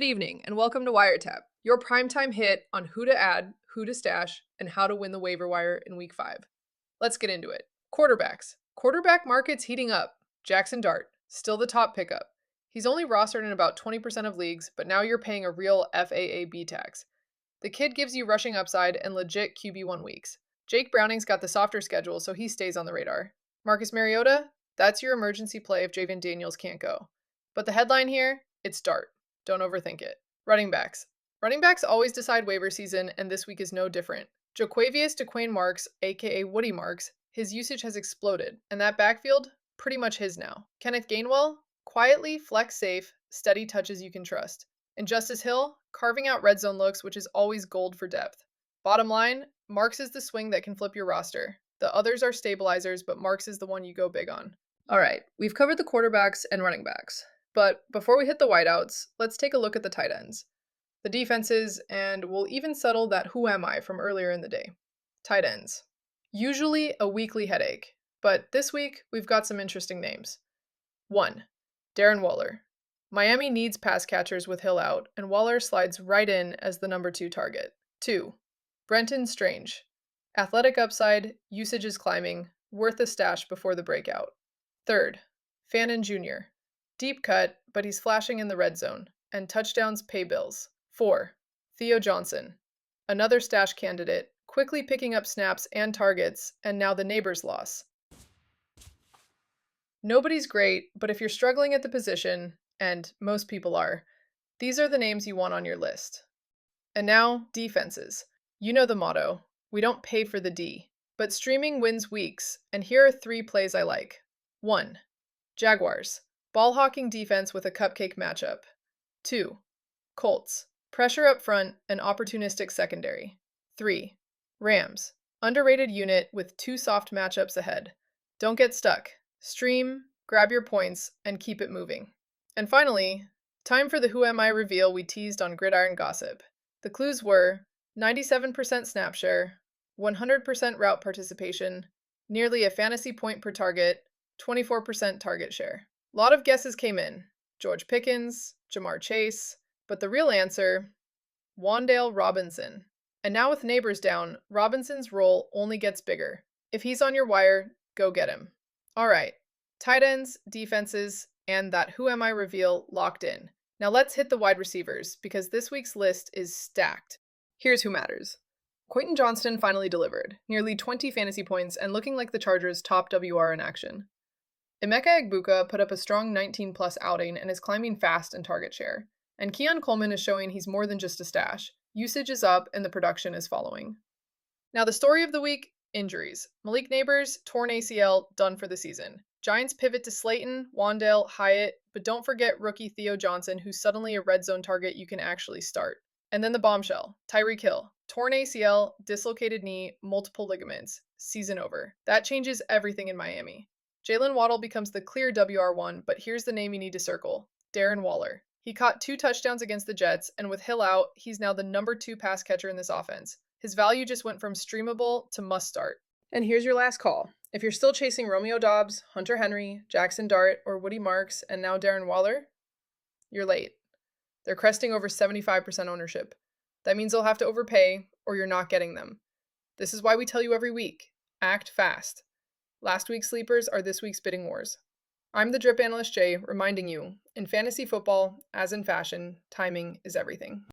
Good evening, and welcome to Wiretap, your primetime hit on who to add, who to stash, and how to win the waiver wire in Week 5. Let's get into it. Quarterbacks. Quarterback market's heating up. Jaxson Dart, still the top pickup. He's only rostered in about 20% of leagues, but now you're paying a real FAAB tax. The kid gives you rushing upside and legit QB1 weeks. Jake Browning's got the softer schedule, so he stays on the radar. Marcus Mariota, that's your emergency play if Javen Daniels can't go. But the headline here, it's Dart. Don't overthink it. Running backs. Running backs always decide waiver season, and this week is no different. Joquavius DeQuain Marks, aka Woody Marks, his usage has exploded, and that backfield, pretty much his now. Kenneth Gainwell, quietly, flex safe, steady touches you can trust. And Justice Hill, carving out red zone looks, which is always gold for depth. Bottom line, Marks is the swing that can flip your roster. The others are stabilizers, but Marks is the one you go big on. All right, we've covered the quarterbacks and running backs. But before we hit the wideouts, let's take a look at the tight ends, the defenses, and we'll even settle that who am I from earlier in the day. Tight ends. Usually a weekly headache, but this week we've got some interesting names. 1. Darren Waller. Miami needs pass catchers with Hill out, and Waller slides right in as the number 2 target. 2. Brenton Strange. Athletic upside, usage is climbing, worth a stash before the breakout. 3. Fannin Jr. Deep cut, but he's flashing in the red zone, and touchdowns pay bills. 4. Theo Johnson. Another stash candidate, quickly picking up snaps and targets, and now the Nabers loss. Nobody's great, but if you're struggling at the position, and most people are, these are the names you want on your list. And now, defenses. You know the motto, we don't pay for the D, but streaming wins weeks, and here are 3 plays I like. 1. Jaguars. Ball-hawking defense with a cupcake matchup. 2. Colts. Pressure up front and opportunistic secondary. 3. Rams. Underrated unit with 2 soft matchups ahead. Don't get stuck. Stream, grab your points, and keep it moving. And finally, time for the Who Am I reveal we teased on Gridiron Gossip. The clues were 97% snap share, 100% route participation, nearly a fantasy point per target, 24% target share. A lot of guesses came in. George Pickens, Jamar Chase, but the real answer, Wan'Dale Robinson. And now with Nabers down, Robinson's role only gets bigger. If he's on your wire, go get him. All right, tight ends, defenses, and that Who Am I reveal locked in. Now let's hit the wide receivers, because this week's list is stacked. Here's who matters. Quentin Johnston finally delivered, nearly 20 fantasy points and looking like the Chargers' top WR in action. Emeka Egbuka put up a strong 19-plus outing and is climbing fast in target share. And Keon Coleman is showing he's more than just a stash. Usage is up and the production is following. Now the story of the week, injuries. Malik Nabers, torn ACL, done for the season. Giants pivot to Slayton, Wan'Dale, Hyatt, but don't forget rookie Theo Johnson, who's suddenly a red zone target you can actually start. And then the bombshell, Tyreek Hill. Torn ACL, dislocated knee, multiple ligaments. Season over. That changes everything in Miami. Jalen Waddle becomes the clear WR1, but here's the name you need to circle, Darren Waller. He caught 2 touchdowns against the Jets, and with Hill out, he's now the number 2 pass catcher in this offense. His value just went from streamable to must start. And here's your last call. If you're still chasing Romeo Doubs, Hunter Henry, Jaxson Dart, or Woody Marks, and now Darren Waller, you're late. They're cresting over 75% ownership. That means they'll have to overpay, or you're not getting them. This is why we tell you every week, act fast. Last week's sleepers are this week's bidding wars. I'm the Drip Analyst Jay, reminding you, in fantasy football, as in fashion, timing is everything.